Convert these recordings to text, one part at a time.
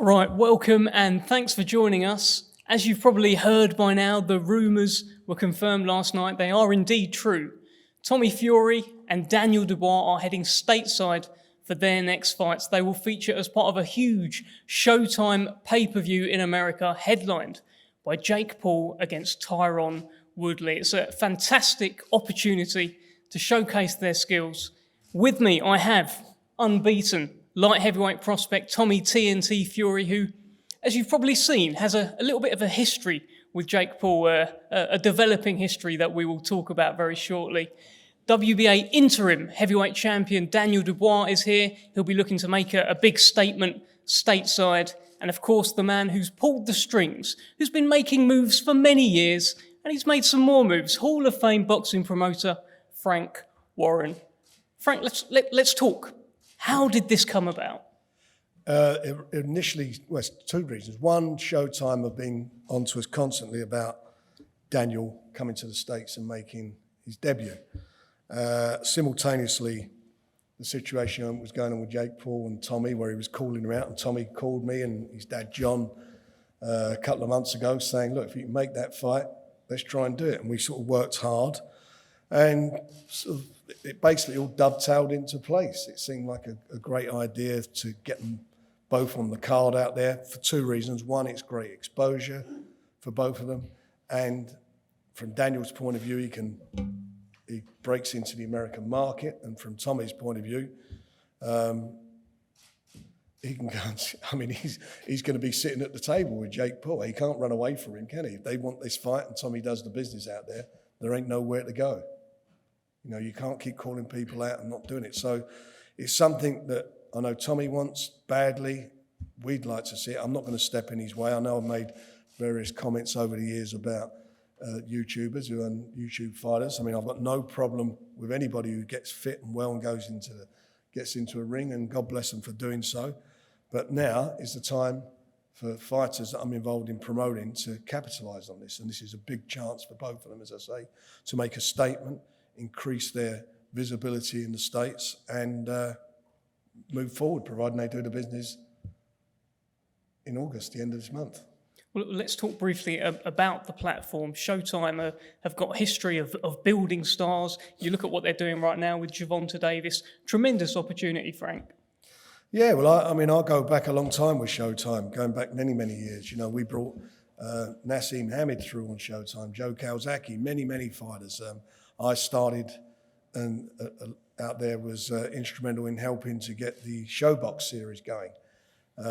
Right, welcome and thanks for joining us. As you've probably heard by now, the rumours were confirmed last night. They are indeed true. Tommy Fury and Daniel Dubois are heading stateside for their next fights. They will feature as part of a huge Showtime pay-per-view in America, headlined by Jake Paul against Tyron Woodley. It's a fantastic opportunity to showcase their skills. With me, I have unbeaten light heavyweight prospect Tommy TNT Fury, who, as you've probably seen, has a little bit of a history with Jake Paul, a developing history that we will talk about very shortly. WBA interim heavyweight champion Daniel Dubois is here. He'll be looking to make a big statement stateside. And of course, the man who's pulled the strings, who's been making moves for many years, and he's made some more moves. Hall of Fame boxing promoter Frank Warren. Frank, let's talk. How did this come about? Initially, well, it's two reasons. One, Showtime have been onto us constantly about Daniel coming to the States and making his debut. Simultaneously, the situation was going on with Jake Paul and Tommy, where he was calling him out, and Tommy called me and his dad John a couple of months ago saying, look, if you can make that fight, let's try and do it. And we sort of worked hard, and sort of it basically all dovetailed into place. It seemed like a great idea to get them both on the card out there for two reasons. One, it's great exposure for both of them, and from Daniel's point of view, he breaks into the American market, and from Tommy's point of view, he can go. He's going to be sitting at the table with Jake Paul. He can't run away from him, can he? If they want this fight and Tommy does the business out there, there ain't nowhere to go. You know, you can't keep calling people out and not doing it. So it's something that I know Tommy wants badly. We'd like to see it. I'm not going to step in his way. I know I've made various comments over the years about YouTubers who are YouTube fighters. I mean, I've got no problem with anybody who gets fit and well and gets into a ring, and God bless them for doing so. But now is the time for fighters that I'm involved in promoting to capitalise on this. And this is a big chance for both of them, as I say, to make a statement, increase their visibility in the States, and move forward, providing they do the business in August, the end of this month. Well, let's talk briefly about the platform. Showtime have got a history of building stars. You look at what they're doing right now with Gervonta Davis. Tremendous opportunity, Frank. Yeah, well, I'll go back a long time with Showtime, going back many, many years. You know, we brought Nassim Hamid through on Showtime, Joe Calzaghe, many fighters. I started and out there was instrumental in helping to get the Showbox series going.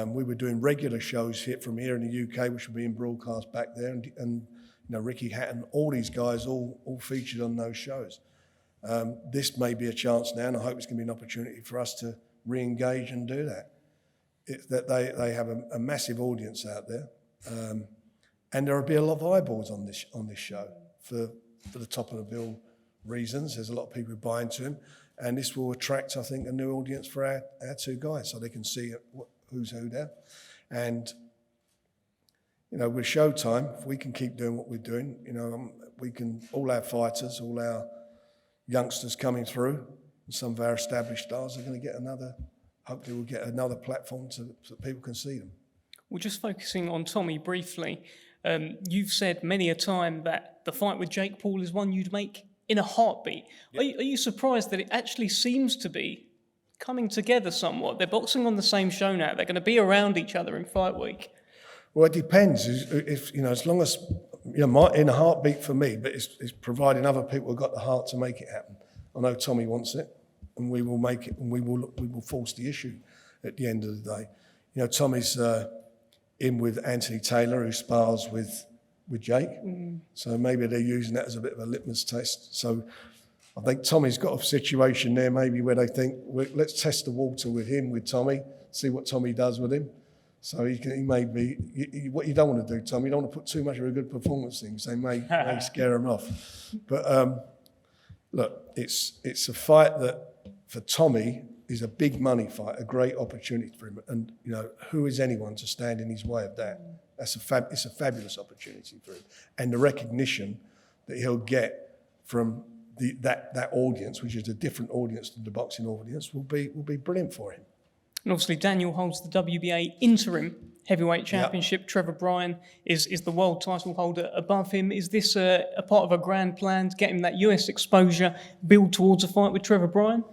We were doing regular shows from here in the UK, which were being broadcast back there, and you know, Ricky Hatton, all these guys all featured on those shows. This may be a chance now, and I hope it's going to be an opportunity for us to re-engage and do that. That they have a massive audience out there, and there will be a lot of eyeballs on this show for the top of the bill reasons. There's a lot of people who buy into him, and this will attract, I think, a new audience for our two guys, so they can see who's who there. And you know, with Showtime, if we can keep doing what we're doing, you know, we can, all our fighters, all our youngsters coming through, and some of our established stars are going to get hopefully we'll get another platform so people can see them. Well, just focusing on Tommy briefly, you've said many a time that the fight with Jake Paul is one you'd make in a heartbeat. Yep. Are you surprised that it actually seems to be coming together somewhat? They're boxing on the same show now. They're going to be around each other in fight week. Well, it depends. If you know, as long as you know, in a heartbeat for me, but it's providing other people have got the heart to make it happen. I know Tommy wants it, and we will make it, and we will force the issue at the end of the day. You know, Tommy's in with Anthony Taylor, who spars with Jake. So maybe they're using that as a bit of a litmus test. So I think Tommy's got a situation there maybe where they think, let's test the water with Tommy, see what Tommy does with him. So he may be, what you don't want to do, Tommy, you don't want to put too much of a good performance in, because they may scare him off. But look, it's a fight that for Tommy is a big money fight, a great opportunity for him. And you know, who is anyone to stand in his way of that? It's a fabulous opportunity for him, and the recognition that he'll get from that audience, which is a different audience to the boxing audience, will be brilliant for him. And obviously, Daniel holds the WBA interim Heavyweight Championship. Trevor Bryan is the world title holder above him. Is this a part of a grand plan to get him that US exposure, build towards a fight with Trevor Bryan?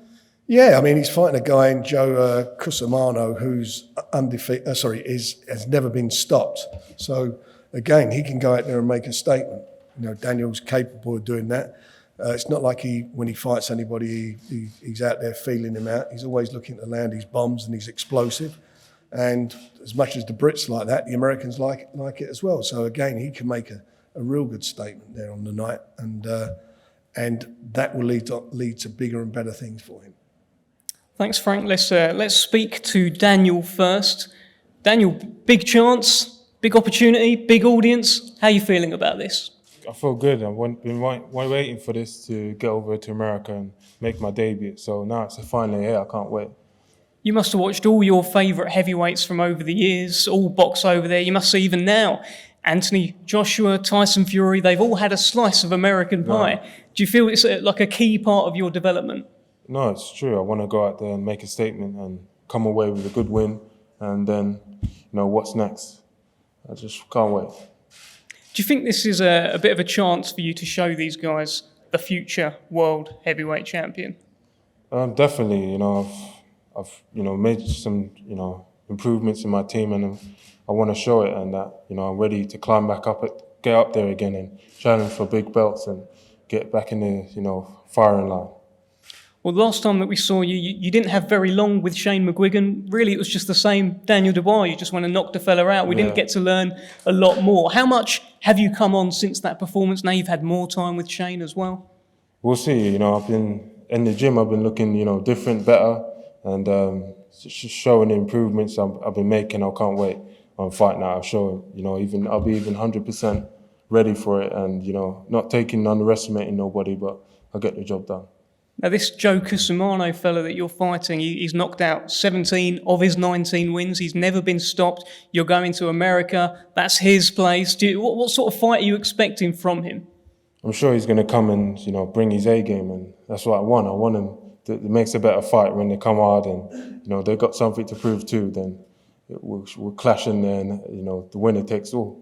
Yeah, I mean, he's fighting a guy in Joe Cusimano who's undefeated. Has never been stopped. So again, he can go out there and make a statement. You know, Daniel's capable of doing that. It's not like when he fights anybody, he's out there feeling him out. He's always looking to land his bombs, and he's explosive. And as much as the Brits like that, the Americans like it as well. So again, he can make a real good statement there on the night, and that will lead to bigger and better things for him. Thanks, Frank. Let's speak to Daniel first. Daniel, big chance, big opportunity, big audience. How are you feeling about this? I feel good. I've been waiting for this to get over to America and make my debut. So now it's finally here. I can't wait. You must have watched all your favourite heavyweights from over the years, all box over there. You must see even now, Anthony Joshua, Tyson Fury, they've all had a slice of American pie. No. Do you feel it's like a key part of your development? No, it's true. I want to go out there and make a statement and come away with a good win. And then, what's next? I just can't wait. Do you think this is a bit of a chance for you to show these guys the future world heavyweight champion? Definitely. I've made some improvements in my team, and I want to show it. And that I'm ready to climb back up, get up there again, and challenge for big belts and get back in the firing line. Well, the last time that we saw you, you didn't have very long with Shane McGuigan. Really, it was just the same Daniel Dubois. You just went and knocked a fella out. We didn't get to learn a lot more. How much have you come on since that performance? Now you've had more time with Shane as well. We'll see. I've been in the gym. I've been looking, different, better, and just showing the improvements I've been making. I can't wait on fight night. I'll show I'll be even 100% ready for it, and not underestimating nobody, but I'll get the job done. Now, this Joe Cusimano fella that you're fighting, he's knocked out 17 of his 19 wins. He's never been stopped. You're going to America. That's his place. What sort of fight are you expecting from him? I'm sure he's going to come and, bring his A game, and that's what I want. I want him to make a better fight when they come hard and, they've got something to prove too. Then we'll clash in there, and, the winner takes all.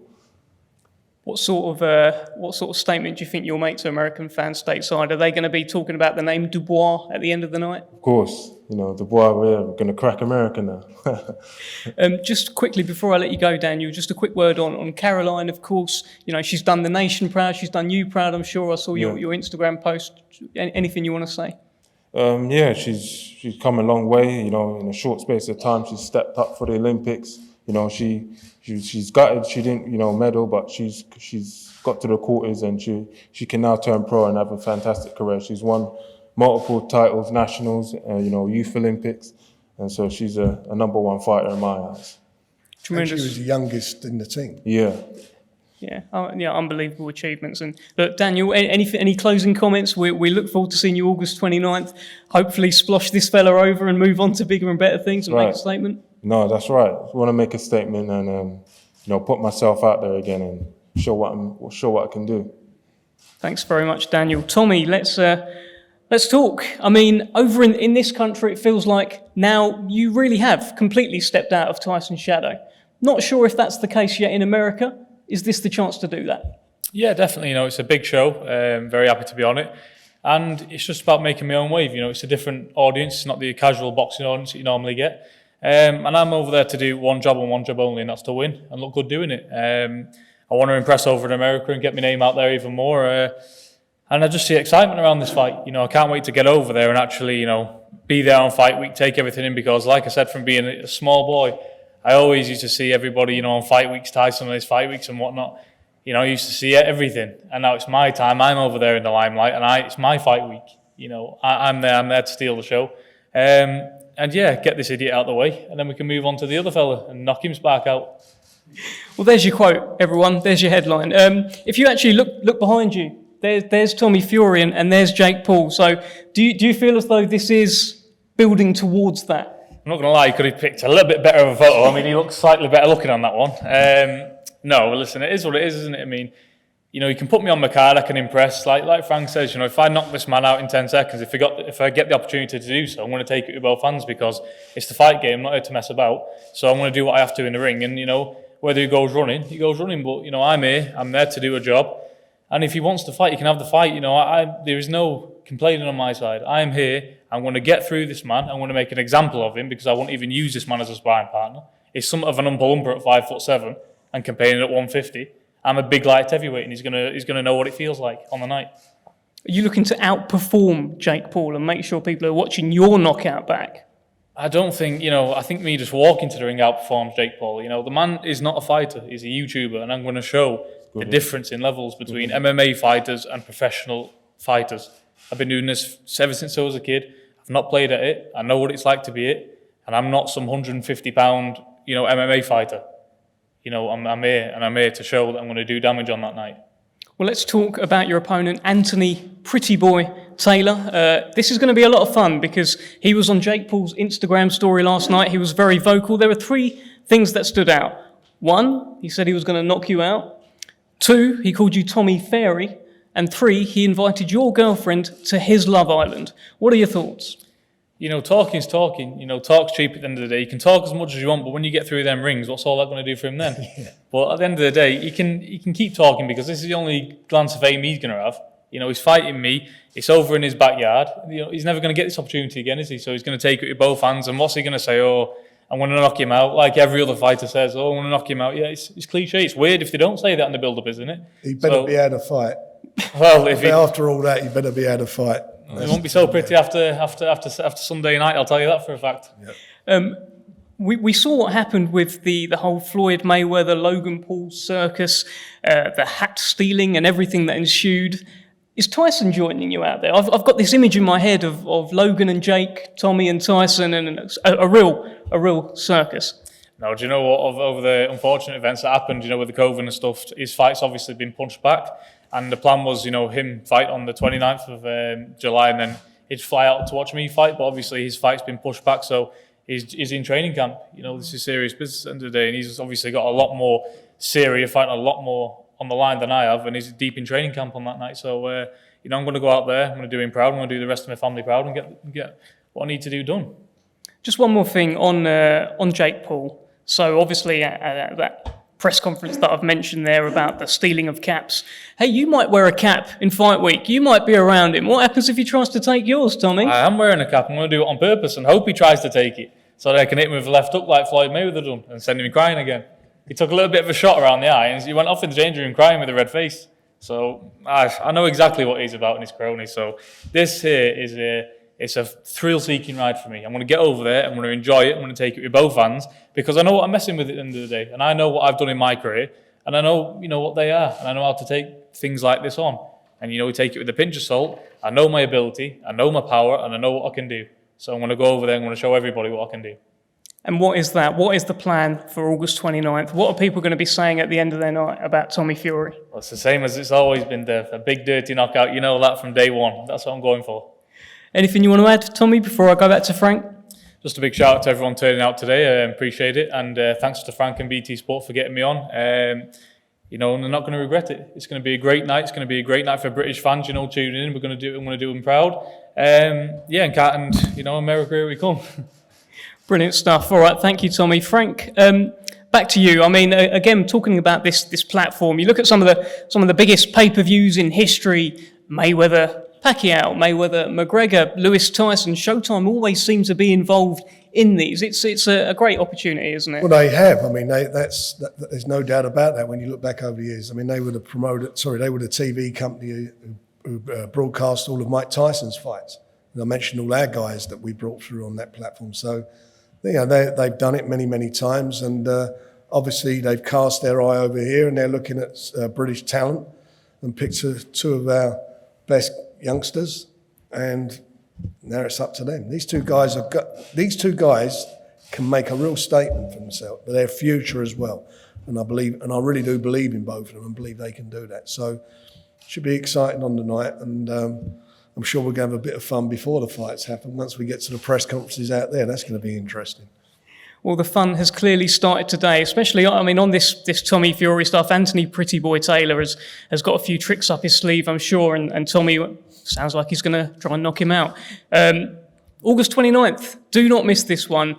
What sort of statement do you think you'll make to American fans stateside? Are they going to be talking about the name Dubois at the end of the night? Of course. Dubois, we're going to crack America now. Just quickly, before I let you go, Daniel, just a quick word on Caroline, of course. She's done the nation proud. She's done you proud, I'm sure. I saw your Instagram post. Anything you want to say? She's come a long way. In a short space of time, she's stepped up for the Olympics. She's gutted she didn't, medal, but she's got to the quarters, and she can now turn pro and have a fantastic career. She's won multiple titles, nationals, Youth Olympics, and so she's a number one fighter in my eyes. Tremendous. And she was the youngest in the team. Yeah. Yeah, unbelievable achievements. And look, Daniel, any closing comments? We look forward to seeing you August 29th. Hopefully splosh this fella over and move on to bigger and better things and make a statement. No, that's right. I want to make a statement and put myself out there again and show what I can do. Thanks very much, Daniel. Tommy, let's talk. I mean, over in this country, it feels like now you really have completely stepped out of Tyson's shadow. Not sure if that's the case yet in America. Is this the chance to do that? Yeah, definitely. It's a big show. Very happy to be on it. And it's just about making my own wave. It's a different audience. It's not the casual boxing audience that you normally get. And I'm over there to do one job and one job only, and that's to win and look good doing it. I want to impress over in America and get my name out there even more. And I just see excitement around this fight. I can't wait to get over there and actually, be there on fight week, take everything in, because like I said, from being a small boy, I always used to see everybody, on fight weeks, Tyson on his fight weeks and whatnot. I used to see everything. And now it's my time. I'm over there in the limelight, and it's my fight week. I'm there to steal the show. And get this idiot out of the way, and then we can move on to the other fella and knock him spark out. Well, there's your quote, everyone. There's your headline. If you actually look behind you, there's Tommy Fury and there's Jake Paul. So do you feel as though this is building towards that? I'm not going to lie, you could have picked a little bit better of a photo. I mean, he looks slightly better looking on that one. No, listen, it is what it is, isn't it? I mean, you know, you can put me on my card, I can impress. Like Frank says, you know, if I knock this man out in 10 seconds, if I get the opportunity to do so, I'm going to take it with both hands because it's the fight game, I'm not here to mess about. So I'm going to do what I have to in the ring. And, you know, whether he goes running. But, you know, I'm here, I'm there to do a job. And if he wants to fight, he can have the fight. You know, there is no complaining on my side. I am here, I'm going to get through this man, I'm going to make an example of him because I won't even use this man as a sparring partner. He's somewhat of an umper at 5'7" and competing at 150. I'm a big light heavyweight, and he's gonna know what it feels like on the night. Are you looking to outperform Jake Paul and make sure people are watching your knockout back? I don't think, you know, I think me just walking to the ring outperforms Jake Paul. You know, the man is not a fighter, he's a YouTuber, and I'm going to show the difference in levels between MMA fighters and professional fighters. I've been doing this ever since I was a kid. I've not played at it, I know what it's like to be it, and I'm not some 150-pound, you know, MMA fighter. You know, I'm here to show that I'm going to do damage on that night. Well, let's talk about your opponent, Anthony Pretty Boy Taylor. This is going to be a lot of fun because he was on Jake Paul's Instagram story last night. He was very vocal. There were 3 things that stood out. 1, he said he was going to knock you out. 2, he called you Tommy Fairy. And 3, he invited your girlfriend to his Love Island. What are your thoughts? You know, talking's talking. You know, talk's cheap at the end of the day. You can talk as much as you want, but when you get through them rings, what's all that going to do for him then? Yeah. But at the end of the day, he can keep talking because this is the only glance of fame he's going to have. You know, he's fighting me. It's over in his backyard. You know, he's never going to get this opportunity again, is he? So he's going to take it with both hands. And what's he going to say? Oh, I'm going to knock him out, like every other fighter says. Oh, I'm going to knock him out. Yeah, it's cliche. It's weird if they don't say that in the build-up, isn't it? He better be able to fight. Well, after all that, you better be able to fight. It won't be so pretty after Sunday night, I'll tell you that for a fact. Yep. We saw what happened with the whole Floyd Mayweather-Logan Paul circus, the hat stealing and everything that ensued. Is Tyson joining you out there? I've got this image in my head of Logan and Jake, Tommy and Tyson, and a real circus. No, do you know what? Over the unfortunate events that happened, you know, with the COVID and stuff, his fight's obviously been punched back. And the plan was, you know, him fight on the 29th of July and then he'd fly out to watch me fight. But obviously his fight's been pushed back, so he's in training camp. You know, this is serious business at the end of the day. And he's obviously got a lot more serious, fighting a lot more on the line than I have. And he's deep in training camp on that night. So, you know, I'm going to go out there. I'm going to do him proud. I'm going to do the rest of my family proud and get what I need to do done. Just one more thing on Jake Paul. So obviously that press conference that I've mentioned there about the stealing of caps. Hey, you might wear a cap in fight week. You might be around him. What happens if he tries to take yours, Tommy? I am wearing a cap. I'm going to do it on purpose and hope he tries to take it so that I can hit him with a left hook like Floyd Mayweather done and send him crying again. He took a little bit of a shot around the eye and he went off in the danger room crying with a red face. So I know exactly what he's about and his crony. So this here is it's a thrill-seeking ride for me. I'm going to get over there, I'm going to enjoy it, I'm going to take it with both hands because I know what I'm messing with at the end of the day and I know what I've done in my career and I know, you know, what they are and I know how to take things like this on. And, you know, we take it with a pinch of salt. I know my ability, I know my power and I know what I can do. So I'm going to go over there, I'm going to show everybody what I can do. And what is that? What is the plan for August 29th? What are people going to be saying at the end of their night about Tommy Fury? Well, it's the same as it's always been, Dev. A big, dirty knockout. You know that from day one. That's what I'm going for. Anything you want to add, Tommy, before I go back to Frank? Just a big shout out to everyone turning out today. I appreciate it. And thanks to Frank and BT Sport for getting me on. You know, and they're not going to regret it. It's going to be a great night. It's going to be a great night for British fans, you know, tuning in. I'm going to do them proud. And you know, America, here we come. Brilliant stuff. All right, thank you, Tommy. Frank, back to you. I mean, again, talking about this platform, you look at some of the biggest pay-per-views in history, Mayweather, Pacquiao, Mayweather, McGregor, Lewis Tyson, Showtime always seem to be involved in these. It's a great opportunity, isn't it? Well, they have. I mean, there's no doubt about that when you look back over the years. I mean, they were the TV company who broadcast all of Mike Tyson's fights. And I mentioned all our guys that we brought through on that platform. So, you know, they've done it many, many times. And obviously they've cast their eye over here and they're looking at British talent and picked two of our best youngsters, and now it's up to them. These two guys can make a real statement for themselves, but their future as well. And I really do believe in both of them and believe they can do that. So it should be exciting on the night, and I'm sure we're going to have a bit of fun before the fights happen. Once we get to the press conferences out there, that's going to be interesting. Well, the fun has clearly started today, especially, I mean, on this Tommy Fury stuff. Anthony Pretty Boy Taylor has got a few tricks up his sleeve, I'm sure, and Tommy sounds like he's going to try and knock him out. August 29th, do not miss this one.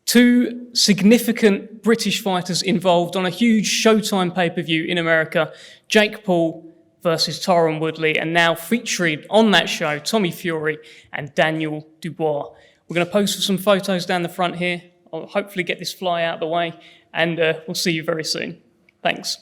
2 significant British fighters involved on a huge Showtime pay-per-view in America. Jake Paul versus Tyron Woodley, and now featuring on that show, Tommy Fury and Daniel Dubois. We're going to post some photos down the front here. I'll hopefully get this fly out of the way, and we'll see you very soon. Thanks.